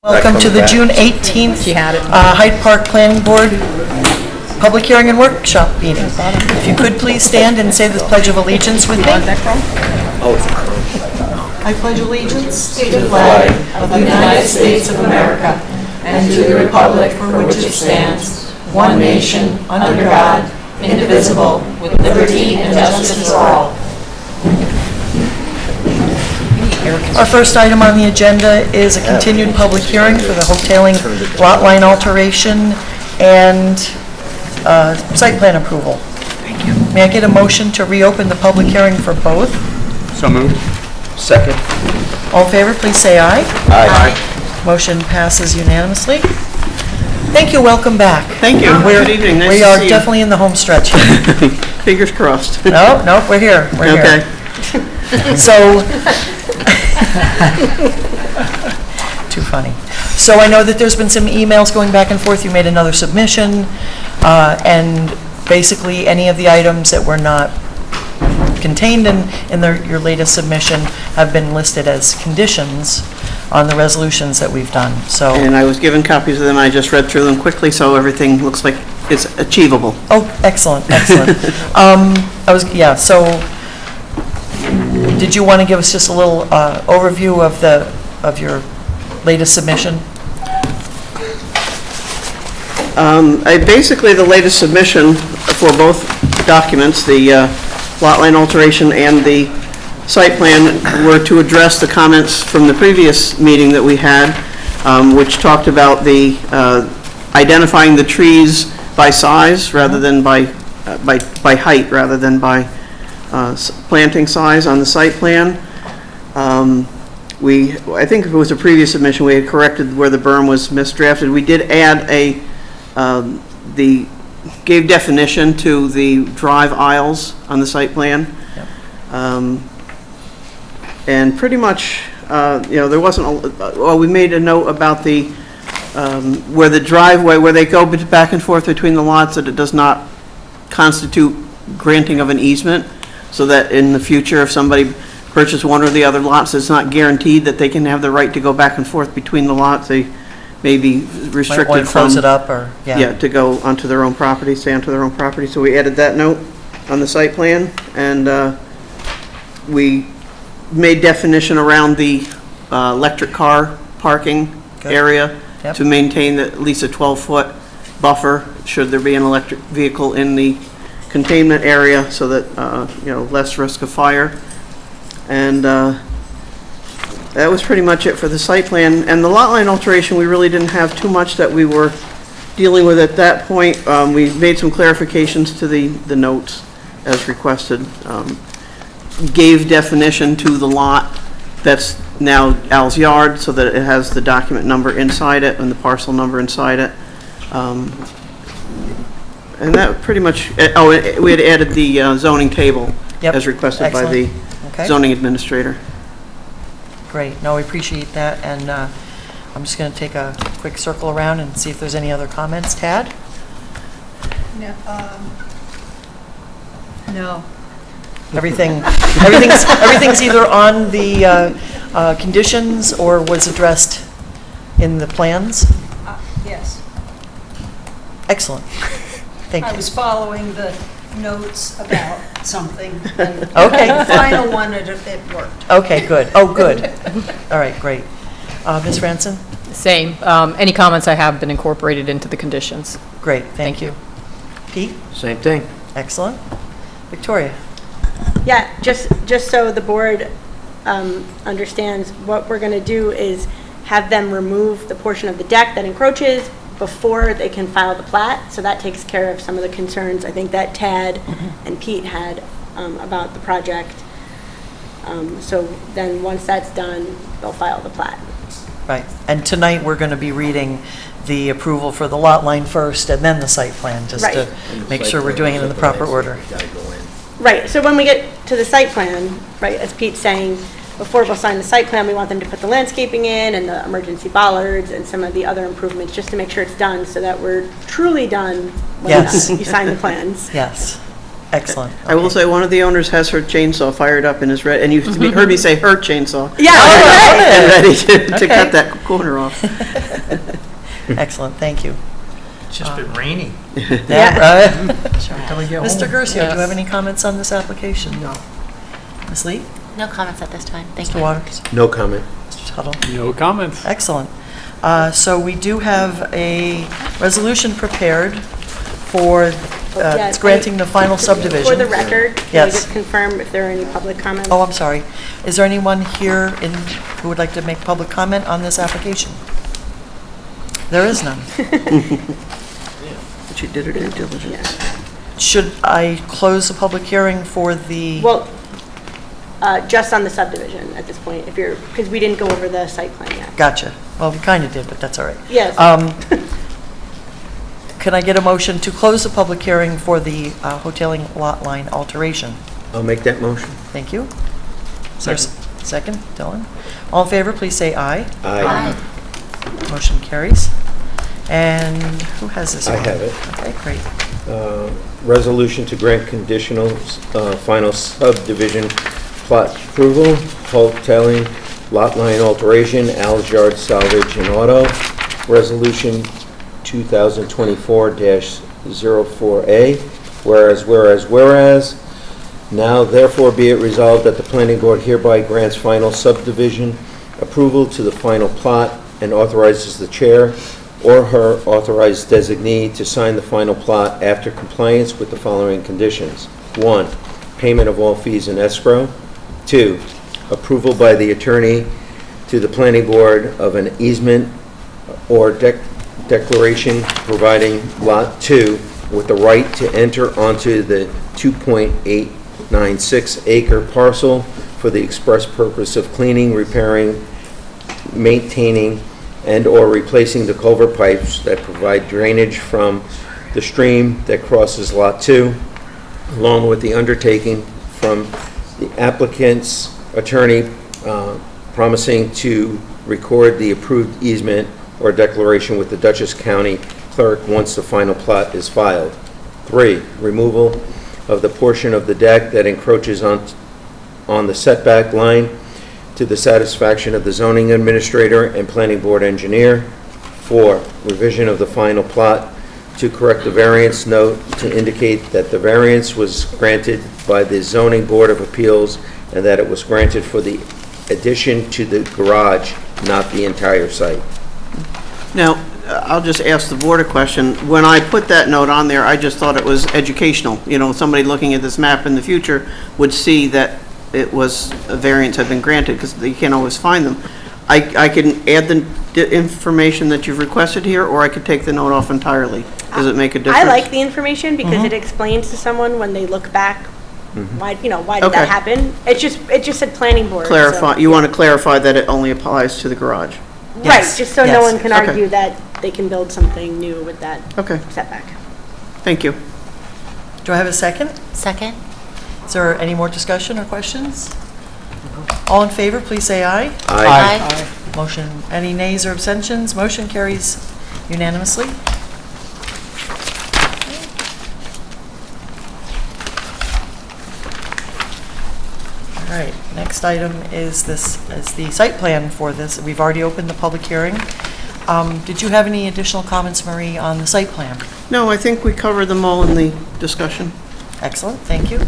Welcome to the June 18th Hyde Park Planning Board Public Hearing and Workshop meeting. If you could please stand and say the Pledge of Allegiance with me. I pledge allegiance to the flag of the United States of America and to the republic for which it stands, one nation, under God, indivisible, with liberty and justice for all. Our first item on the agenda is a continued public hearing for the hoteling lot line alteration and site plan approval. Thank you. May I get a motion to reopen the public hearing for both? So moved. Second. All in favor, please say aye. Aye. Motion passes unanimously. Thank you. Welcome back. Thank you. Good evening. Nice We to are see you. definitely in the home stretch here. Fingers crossed. No, we're here. We're Okay. here. So, too funny. So I know that there's been some emails going back and forth. You made another submission, and basically any of the items that were not contained in your latest submission have been listed as conditions on the resolutions that we've done. So. And I was given copies of them. I just read through them quickly, so everything looks like it's achievable. Oh, excellent, excellent. So did you want to give us just a little overview of your latest submission? Basically, the latest submission for both documents, the lot line alteration and the site plan, were to address the comments from the previous meeting that we had, which talked about the identifying the trees by size rather than by height rather than by planting size on the site plan. I think if it was a previous submission, we had corrected where the berm was misdrafted. We did add gave definition to the drive aisles on the site plan. Yep. And pretty much, there wasn't, we made a note about where the driveway, where they go back and forth between the lots, that it does not constitute granting of an easement, so that in the future, if somebody purchased one or the other lots, it's not guaranteed that they can have the right to go back and forth between the lots. They may be restricted from... close it up or... Yeah, to go onto their own property, stay onto their own property. So we added that note on the site plan, and we made definition around the electric car parking area to maintain at least a 12-foot buffer should there be an electric vehicle in the containment area, so that less risk of fire. And that was pretty much it for the site plan. And the lot line alteration, we really didn't have too much that we were dealing with at that point. We made some clarifications to the notes as requested. Gave definition to the lot that's now Al's yard, so that it has the document number inside it and the parcel number inside it. And that pretty much, we had added the zoning table as requested by the zoning administrator. Great. No, we appreciate that. And I'm just going to take a quick circle around and see if there's any other comments. Tad? No. No. Everything's either on the conditions or was addressed in the plans? Yes. Excellent. Thank you. I was following the notes about something. And Okay. The final one, it worked. Okay, good. Oh, good. All right, great. Ms. Franson? Same. Any comments I have been incorporated into the conditions. Great, thank you. Pete? Same thing. Excellent. Victoria? Yeah, just so the board understands, what we're going to do is have them remove the portion of the deck that encroaches before they can file the plat. So that takes care of some of the concerns I think that Tad and Pete had about the project. So then once that's done, they'll file the plat. Right. And tonight we're going to be reading the approval for the lot line first and then the site plan, just to make sure we're doing it in the proper order. Right. So when we get to the site plan, right, as Pete's saying, before we'll sign the site plan, we want them to put the landscaping in and the emergency bollards and some of the other improvements, just to make sure it's done, so that we're truly done when you sign the plans. Yes. Excellent. I will Okay. say, one of the owners has her chainsaw fired up and is ready, and you heard me say her chainsaw. Yeah. And ready to Okay. cut that corner off. Excellent, thank you. It's just been raining. Yeah, right. Till we get Mr. home. Gercio, do you Yes. have any comments on this application? No. Ms. Lee? No comments at this time. Thank Mr. you. Waters? No comment. Mr. Tuttle? No comments. Excellent. So we do have a resolution prepared for Yeah, it's granting the final subdivision. For the record, can we Yes. just confirm if there are any public comments? Oh, I'm sorry. Is there anyone here who would like to make public comment on this application? There is none. But you did her due diligence. Should I close the public hearing for the, Well, just on the subdivision at this point, if you're, because we didn't go over the site plan yet. gotcha. Well, we kind of did, but that's all right. Yes. Can I get a motion to close the public hearing for the hoteling lot line alteration? I'll make that motion. Thank you. Is there a second, Dylan? All in favor, please say aye. Aye. Motion carries. And who has this I one? have it. Okay, great. Resolution to grant conditional final subdivision plot approval, hoteling, lot line alteration, Al's Yard Salvage and Auto, Resolution 2024-04A, whereas, now therefore be it resolved that the planning board hereby grants final subdivision approval to the final plot and authorizes the chair or her authorized designee to sign the final plot after compliance with the following conditions. 1, payment of all fees in escrow. 2, approval by the attorney to the planning board of an easement or declaration providing Lot 2 with the right to enter onto the 2.896 acre parcel for the express purpose of cleaning, repairing, maintaining, and/or replacing the culvert pipes that provide drainage from the stream that crosses Lot 2, along with the undertaking from the applicant's attorney promising to record the approved easement or declaration with the Dutchess County Clerk once the final plot is filed. 3, removal of the portion of the deck that encroaches on the setback line to the satisfaction of the zoning administrator and planning board engineer. 4, revision of the final plot to correct the variance note to indicate that the variance was granted by the zoning board of appeals and that it was granted for the addition to the garage, not the entire site. Now, I'll just ask the board a question. When I put that note on there, I just thought it was educational. You know, somebody looking at this map in the future would see that it was, a variance had been granted, because you can't always find them. I can add the information that you've requested here, or I could take the note off entirely. Does it make a difference? I like the information because it explains to someone when they look back, why, why did Okay. that happen? It just said planning board. so- Clarify, you want to clarify that it only applies to the garage? Right, Yes, just so no yes. one can Okay. argue that they can build something new with that Okay, setback. thank you. Do I have a second? Second? Is there any more discussion or questions? All in favor, please say aye. Aye. Motion, any nays or abstentions? Motion carries unanimously. All right, next item is the site plan for this. We've already opened the public hearing. Did you have any additional comments, Marie, on the site plan? No, I think we covered them all in the discussion. Excellent, thank you.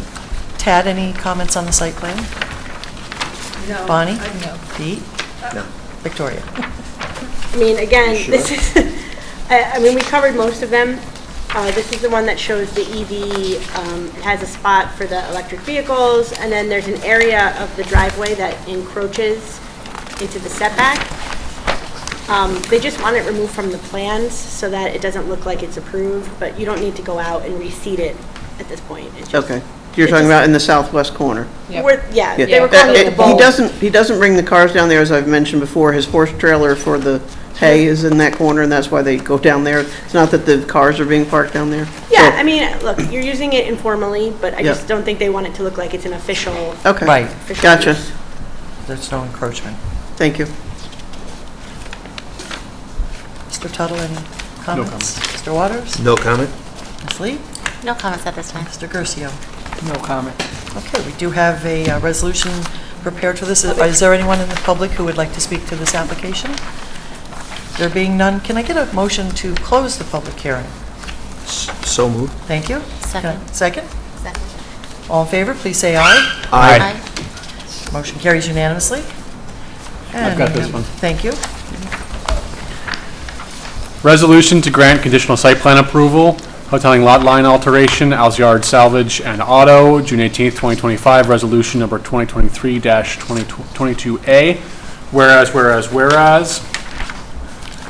Tad, any comments on the site plan? No. Bonnie? No. Pete? No. Victoria? I mean, again, this is, I mean, we covered most of them. This is the one that shows the EV, it has a spot for the electric vehicles, and then there's an area of the driveway that encroaches into the setback. They just want it removed from the plans so that it doesn't look like it's approved, but you don't need to go out and reseed it at this point. It's just- Okay. You're talking about in the southwest corner? Yeah, Yeah. they were calling it the bowl. He doesn't bring the cars down there, as I've mentioned before. His horse trailer for the hay is in that corner, and that's why they go down there. It's not that the cars are being parked down there? Yeah, I mean, look, you're using it informally, but I Yeah. just don't think they want it to look like it's an official. Okay. Right, official Gotcha. use. there's no encroachment. Thank you. Mr. Tuttle, any comments? Mr. Waters? No comment? Ms. Lee? No comments at this time. Mr. Gercio? No comment. Okay, we do have a resolution prepared for this. Is there anyone in the public who would like to speak to this application? There being none, can I get a motion to close the public hearing? So moved. Thank you. Second. Second? Second. All in favor, please say aye. Aye. Motion carries unanimously. I've got this And, one. Thank you. Resolution to grant conditional site plan approval, hoteling lot line alteration, Alsyard Salvage and Auto, June 18th, 2025, resolution number 2023-2022A. Whereas,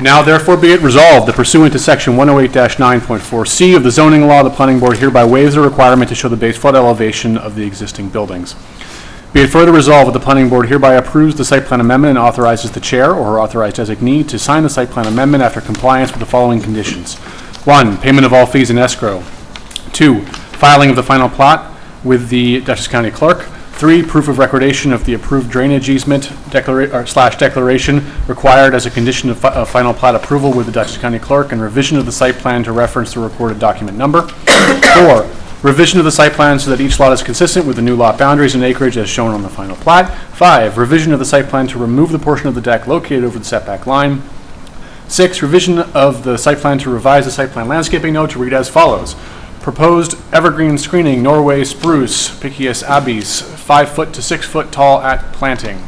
now therefore be it resolved that pursuant to section 108-9.4C of the zoning law, the planning board hereby waives the requirement to show the base flood elevation of the existing buildings. Be it further resolved that the planning board hereby approves the site plan amendment and authorizes the chair or her authorized designee to sign the site plan amendment after compliance with the following conditions. 1, payment of all fees in escrow. 2, filing of the final plot with the Dutchess County Clerk. 3, proof of recordation of the approved drainage easement declaration required as a condition of final plat approval with the Dutchess County Clerk, and revision of the site plan to reference the recorded document number. 4, revision of the site plan so that each lot is consistent with the new lot boundaries and acreage as shown on the final plat. 5, revision of the site plan to remove the portion of the deck located over the setback line. 6, revision of the site plan to revise the site plan landscaping note to read as follows. Proposed evergreen screening, Norway spruce, Pickeus abies, 5 foot to 6 foot tall at planting.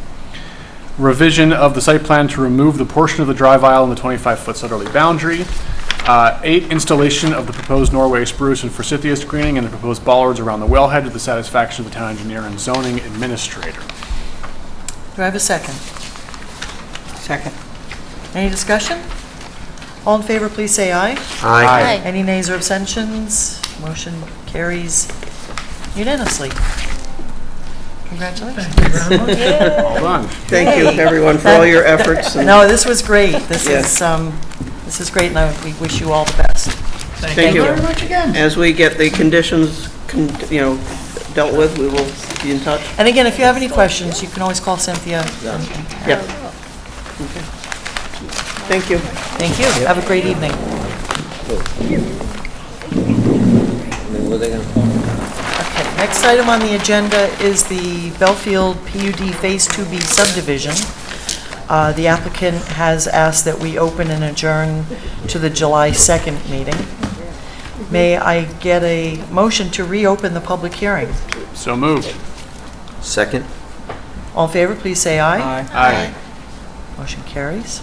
Revision of the site plan to remove the portion of the drive aisle in the 25-foot southerly boundary. 8, installation of the proposed Norway spruce and forsythia screening and the proposed bollards around the wellhead to the satisfaction of the town engineer and zoning administrator. Do I have a second? Second. Any discussion? All in favor, please say aye. Aye. Any nays or abstentions? Motion carries unanimously. Congratulations. Well done. Thank you, everyone, for all your efforts. and- No, this was great. This Yeah. is great, and we wish you all the best. Thank you very much again. As we get the conditions, dealt with, we will be in touch. And again, if you have any questions, you can always call Cynthia. Yep. Okay. Thank you. Thank you. Have a great evening. Okay, next item on the agenda is the Belfield PUD Phase 2B subdivision. The applicant has asked that we open and adjourn to the July 2nd meeting. May I get a motion to reopen the public hearing? So moved. Second? All in favor, please say aye. Aye. Motion carries.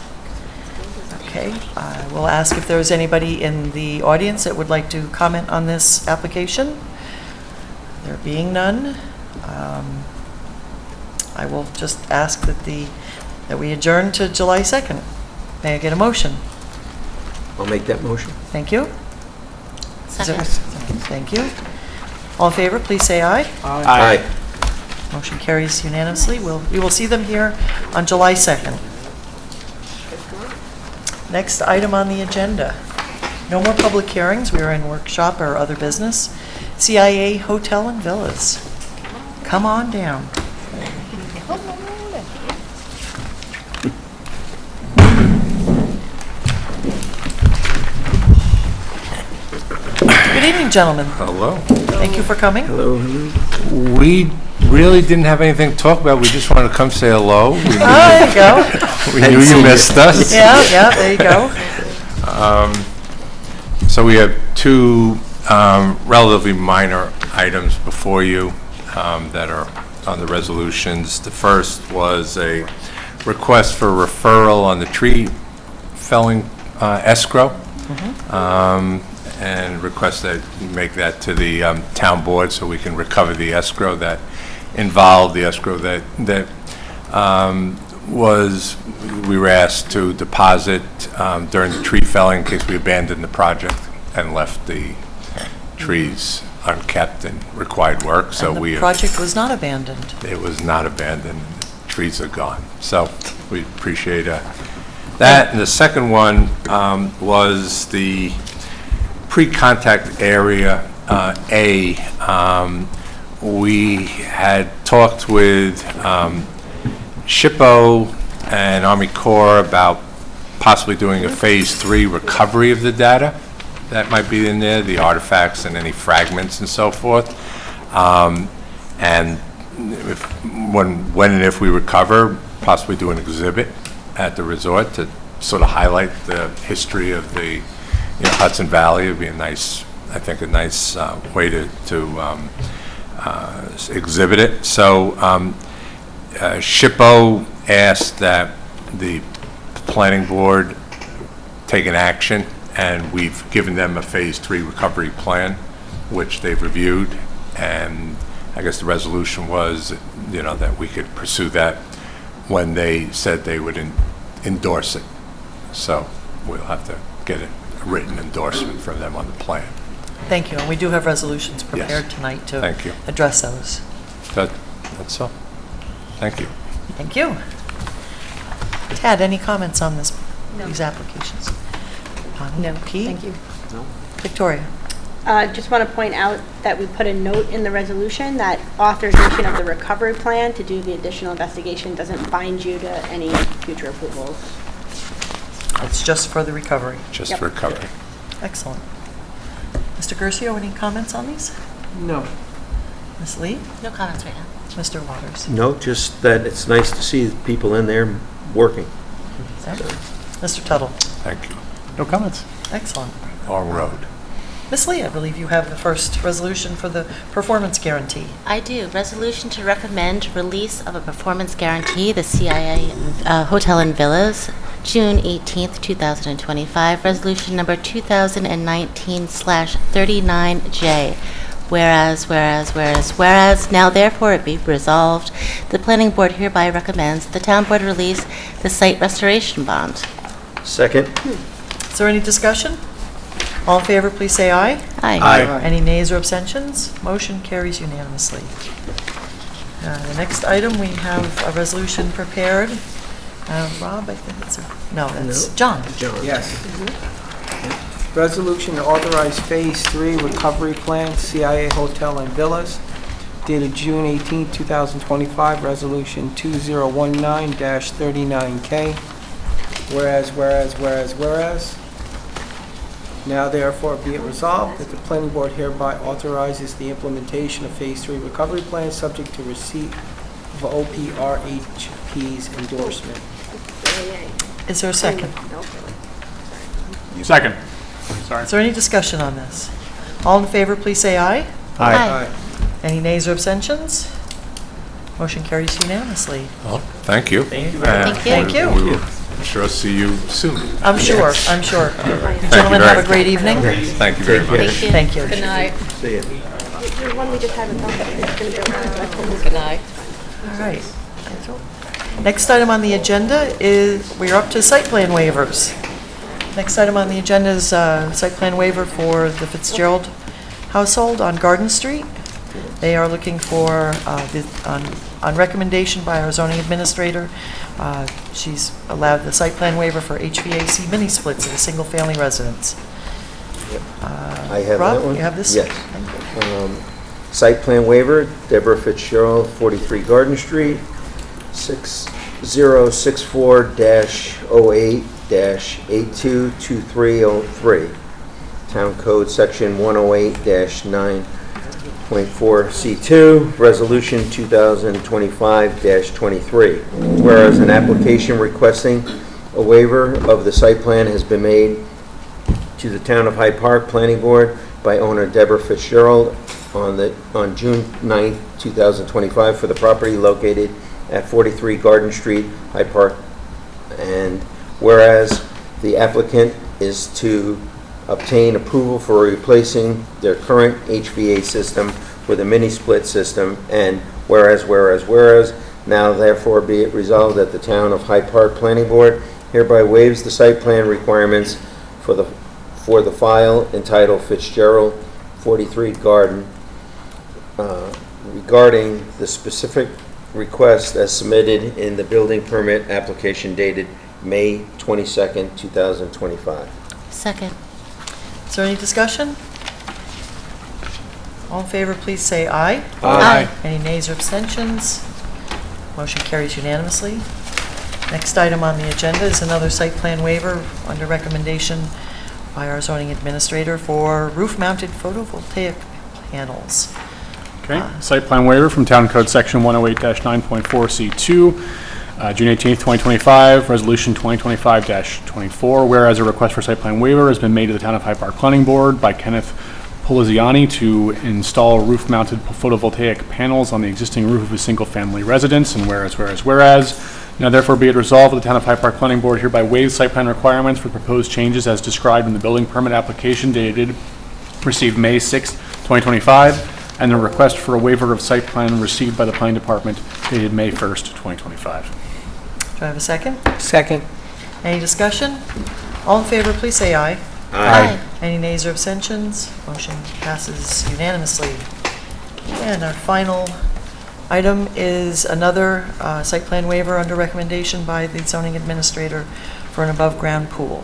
Okay, I will ask if there is anybody in the audience that would like to comment on this application. There being none, I will just ask that we adjourn to July 2nd. May I get a motion? I'll make that motion. Thank you. Is there- Second. Thank you. All in favor, please say aye. Aye. Motion carries unanimously. We will see them here on July 2nd. Next item on the agenda. No more public hearings. We are in workshop or other business. CIA Hotel and Villas. Come on down. Good evening, gentlemen. Hello. Thank you for coming. Hello. We really didn't have anything to talk about. We just wanted to come say hello. There you go. We knew you missed us. Yeah, there you go. So we have two relatively minor items before you that are on the resolutions. The first was a request for referral on the tree felling escrow. And request that you make that to the town board so we can recover the escrow that involved, the escrow that we were asked to deposit during the tree felling in case we abandoned the project and left the trees unkept and required work. So And the project was not abandoned. it was not abandoned. The trees are gone. So we appreciate that. And the second one was the pre-contact area A. We had talked with SHPO and Army Corps about possibly doing a Phase 3 recovery of the data that might be in there, the artifacts and any fragments and so forth. And when and if we recover, possibly do an exhibit at the resort to sort of highlight the history of the Hudson Valley. It would be a nice, I think, a nice way to exhibit it. So SHPO asked that the planning board take an action, and we've given them a Phase 3 recovery plan, which they've reviewed, and I guess the resolution was, that we could pursue that when they said they would endorse it. So we'll have to get a written endorsement from them on the plan. Thank you, and we do have resolutions Yes. prepared tonight to Thank you. address those. That's all. Thank you. Thank you. Tad, any comments on these applications? Bonnie? No, Pete? thank you. Victoria? Just want to point out that we put a note in the resolution that authorization of the recovery plan to do the additional investigation doesn't bind you to any future approvals. It's just for the recovery. Just Yep. for recovery. Excellent. Mr. Curcio, any comments on these? No. Ms. Lee? No comments right now. Mr. Waters? No, just that it's nice to see people in there working. Yep. Mr. Tuttle? Thank you. No comments. Excellent. Long road. Ms. Lee, I believe you have the first resolution for the performance guarantee. I do. Resolution to recommend release of a performance guarantee, the CIA Hotel and Villas, June 18th, 2025. Resolution number 2019/39J. Whereas, now therefore it be resolved, the planning board hereby recommends the town board release the site restoration bond. Second? Is there any discussion? All in favor, please say aye. Aye. Any nays or abstentions? Motion carries unanimously. The next item, we have a resolution prepared. Rob, I think it's that's John. Yes. Resolution to authorize Phase 3 Recovery Plan, CIA Hotel and Villas, dated June 18, 2025, Resolution 2019-39K. Whereas, now therefore be it resolved that the planning board hereby authorizes the implementation of Phase 3 Recovery Plan subject to receipt of OPRHP's endorsement. Is there a second? Second. Sorry. Is there any discussion on this? All in favor, please say aye. Aye. Any nays or abstentions? Motion carries unanimously. Well, thank you. Thank you. Thank you. We will sure see you soon. I'm sure. You Thank you gentlemen very have a great evening. Thank you very much. Thank you. Thank you. Good night. See ya. The one we just had with Bob, it's going to go around. Good night. All right. Next item on the agenda is, we're up to site plan waivers. Next item on the agenda is site plan waiver for the Fitzgerald household on Garden Street. They are looking for, on recommendation by our zoning administrator, she's allowed the site plan waiver for HVAC mini splits at a single-family residence. I have that one. Rob, you have this? Yes. Site plan waiver, Deborah Fitzgerald, 43 Garden Street, 6066-08-822303. Town Code Section 108-9.4C2, Resolution 2025-23. Whereas an application requesting a waiver of the site plan has been made to the Town of Hyde Park Planning Board by owner Deborah Fitzgerald on June 9, 2025 for the property located at 43 Garden Street, Hyde Park. And whereas the applicant is to obtain approval for replacing their current HVAC system with a mini split system, and whereas, now therefore be it resolved that the Town of Hyde Park Planning Board hereby waives the site plan requirements for the file entitled Fitzgerald 43 Garden regarding the specific request as submitted in the building permit application dated May 22nd, 2025. Second. Is there any discussion? All in favor, please say aye. Aye. Any nays or abstentions? Motion carries unanimously. Next item on the agenda is another site plan waiver under recommendation by our zoning administrator for roof-mounted photovoltaic panels. Okay, site plan waiver from Town Code Section 108-9.4C2, June 18th, 2025, Resolution 2025-24, whereas a request for site plan waiver has been made to the Town of Hyde Park Planning Board by Kenneth Poliziani to install roof-mounted photovoltaic panels on the existing roof of a single-family residence, and whereas, now therefore be it resolved that the Town of Hyde Park Planning Board hereby waives site plan requirements for proposed changes as described in the building permit application dated, received May 6, 2025, and the request for a waiver of site plan received by the Planning Department dated May 1st, 2025. Do I have a second? Second. Any discussion? All in favor, please say aye. Aye. Any nays or abstentions? Motion passes unanimously. And our final item is another site plan waiver under recommendation by the zoning administrator for an above-ground pool.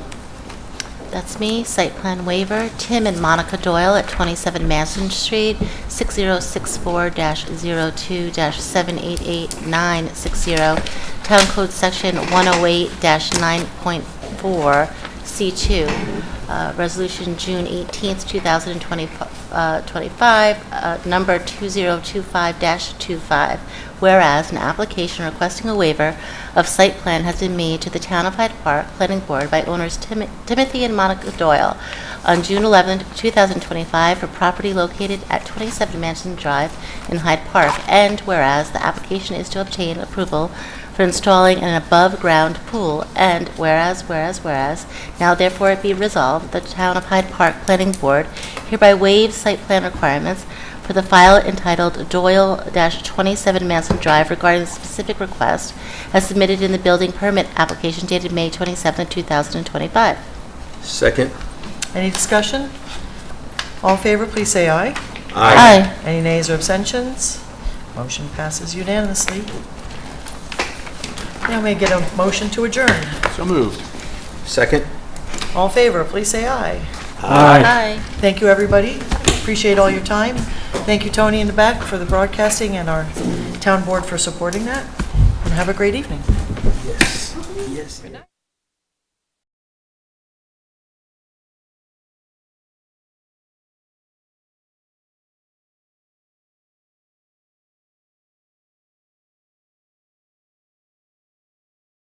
That's me, site plan waiver, Tim and Monica Doyle at 27 Manson Street, 6064-02-788960, Town Code Section 108-9.4, C2, Resolution June 18th, 2025, number 2025-25, whereas an application requesting a waiver of site plan has been made to the Town of Hyde Park Planning Board by owners Timothy and Monica Doyle on June 11th, 2025 for property located at 27 Mansion Drive in Hyde Park, and whereas the application is to obtain approval for installing an above-ground pool, and whereas, now therefore it be resolved, the Town of Hyde Park Planning Board hereby waives site plan requirements for the file entitled Doyle-27 Manson Drive regarding the specific request as submitted in the building permit application dated May 27, 2025. Second. Any discussion? All in favor, please say aye. Aye. Any nays or abstentions? Motion passes unanimously. Now may I get a motion to adjourn? So moved. Second. All in favor, please say aye. Aye. Thank you, everybody. Appreciate all your time. Thank you, Tony, in the back, for the broadcasting, and our town board for supporting that. And have a great evening. Yes. Yes.